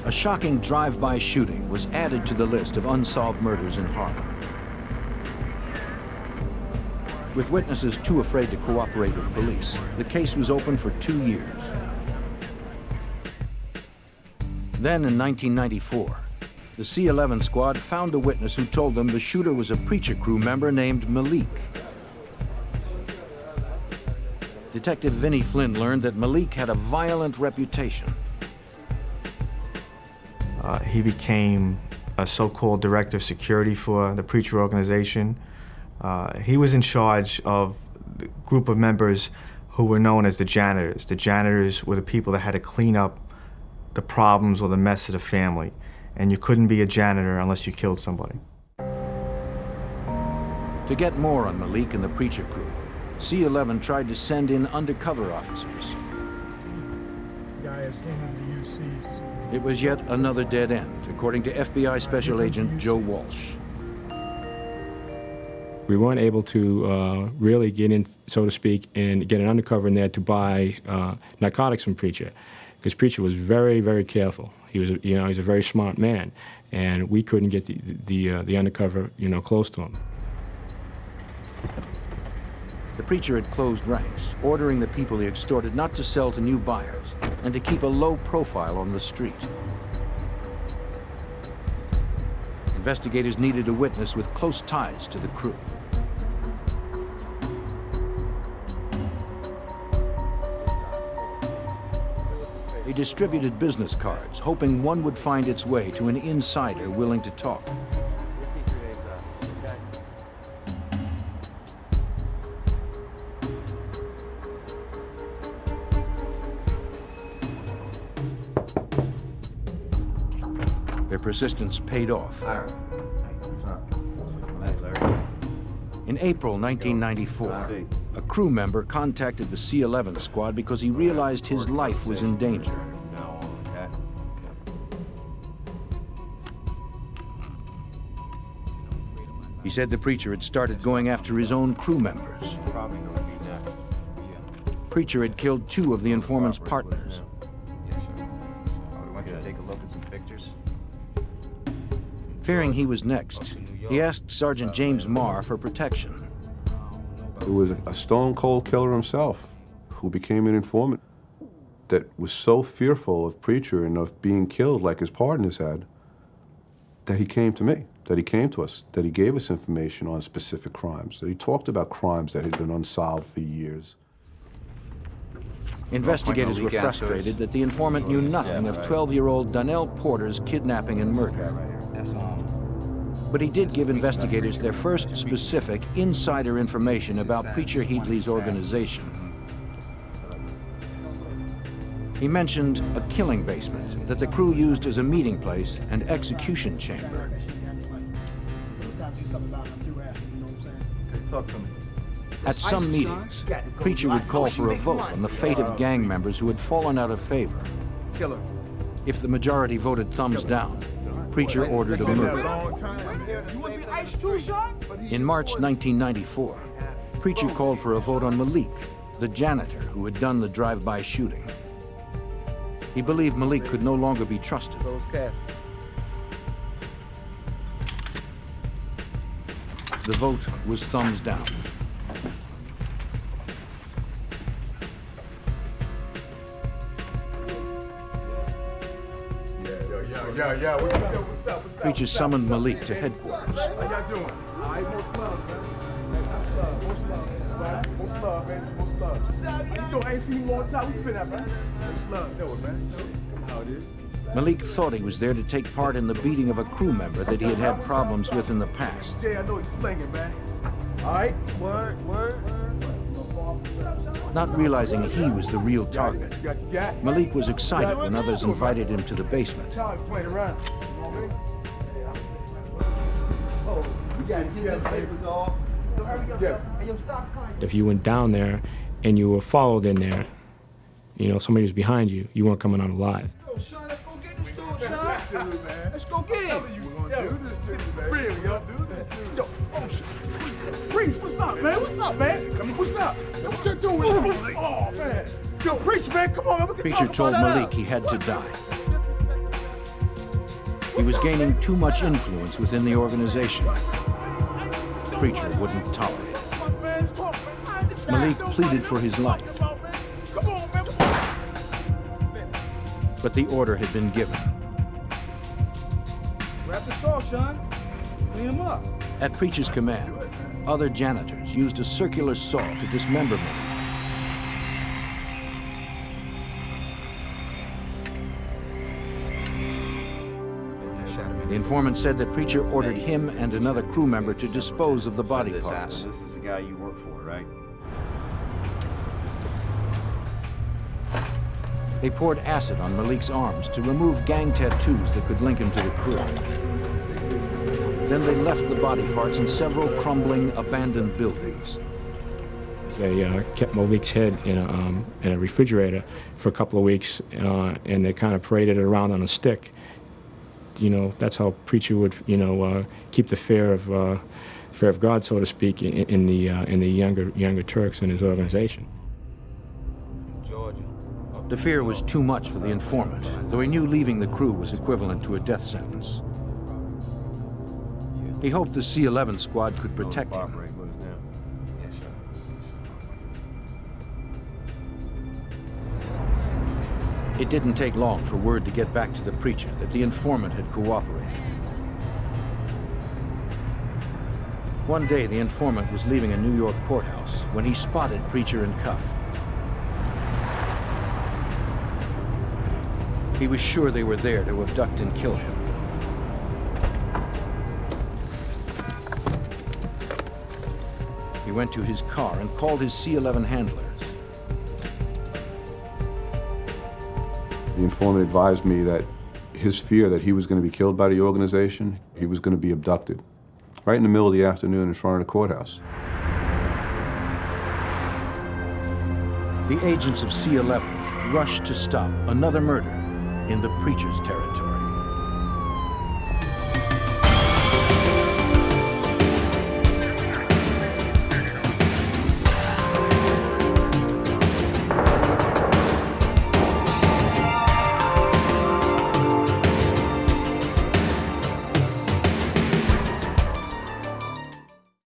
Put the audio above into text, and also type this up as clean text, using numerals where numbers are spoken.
A shocking drive-by shooting was added to the list of unsolved murders in Harlem. With witnesses too afraid to cooperate with police, the case was open for 2 years. Then in 1994, the C-11 squad found a witness who told them the shooter was a preacher crew member named Malik. Detective Vinnie Flynn learned that Malik had a violent reputation. He became a so-called director of security for the preacher organization. He was in charge of the group of members who were known as the janitors. The janitors were the people that had to clean up the problems or the mess of the family. And you couldn't be a janitor unless you killed somebody. To get more on Malik and the preacher crew, C-11 tried to send in undercover officers. It was yet another dead end, according to FBI Special Agent Joe Walsh. We weren't able to really get in, so to speak, and get an undercover in there to buy narcotics from Preacher, because Preacher was very, very careful. He was, he's a very smart man, and we couldn't get the undercover, close to him. The preacher had closed ranks, ordering the people he extorted not to sell to new buyers and to keep a low profile on the street. Investigators needed a witness with close ties to the crew. They distributed business cards, hoping one would find its way to an insider willing to talk. Their persistence paid off. In April 1994, a crew member contacted the C-11 squad because he realized his life was in danger. He said the preacher had started going after his own crew members. Preacher had killed 2 of the informant's partners. Fearing he was next, he asked Sergeant James Marr for protection. It was a stone-cold killer himself who became an informant that was so fearful of Preacher and of being killed like his partners had that he came to me, that he came to us, that he gave us information on specific crimes, that he talked about crimes that had been unsolved for years. Investigators were frustrated that the informant knew nothing of 12-year-old Donnell Porter's kidnapping and murder. But he did give investigators their first specific insider information about Preacher Heatley's organization. He mentioned a killing basement that the crew used as a meeting place and execution chamber. At some meetings, Preacher would call for a vote on the fate of gang members who had fallen out of favor. If the majority voted thumbs down, Preacher ordered a murder. In March 1994, Preacher called for a vote on Malik, the janitor who had done the drive-by shooting. He believed Malik could no longer be trusted. The vote was thumbs down. Yeah, what's up? Preacher summoned Malik to headquarters. How y'all doing? All right, most love, man. Most love, man. Most love. How you doing? I ain't seen you all the time. What you been at, man? Most love. Know it, man. How it is. Malik thought he was there to take part in the beating of a crew member that he had had problems with in the past. Jay, I know he's slinging, man. All right, word. Not realizing he was the real target, Malik was excited when others invited him to the basement. If you went down there and you were followed in there, somebody was behind you, you weren't coming out alive. Yo, Sean, let's go get this dude, Sean. Let's go get him. We're gonna do this to you, man. We're gonna do this to you. Yo, oh shit. Preach, what's up, man? What's up? Yo, what you doing? Oh, man. Yo, Preach, man, come on. Preacher told Malik he had to die. He was gaining too much influence within the organization. Preacher wouldn't tolerate it. Malik pleaded for his life, but the order had been given. Grab the saw, son. Clean him up. At Preacher's command, other janitors used a circular saw to dismember Malik. The informant said that Preacher ordered him and another crew member to dispose of the body parts. This is the guy you work for, right? They poured acid on Malik's arms to remove gang tattoos that could link him to the crew. Then they left the body parts in several crumbling, abandoned buildings. They kept Malik's head in a refrigerator for a couple of weeks, and they kind of paraded it around on a stick. You know, that's how Preacher would, keep the fear of God, so to speak, in the younger Turks in his organization. The fear was too much for the informant, though he knew leaving the crew was equivalent to a death sentence. He hoped the C-11 squad could protect him. It didn't take long for word to get back to the Preacher that the informant had cooperated. One day, the informant was leaving a New York courthouse when he spotted Preacher in cuff. He was sure they were there to abduct and kill him. He went to his car and called his C-11 handlers. The informant advised me that his fear that he was going to be killed by the organization, he was going to be abducted, right in the middle of the afternoon in front of the courthouse. The agents of C-11 rushed to stop another murder in the Preacher's territory.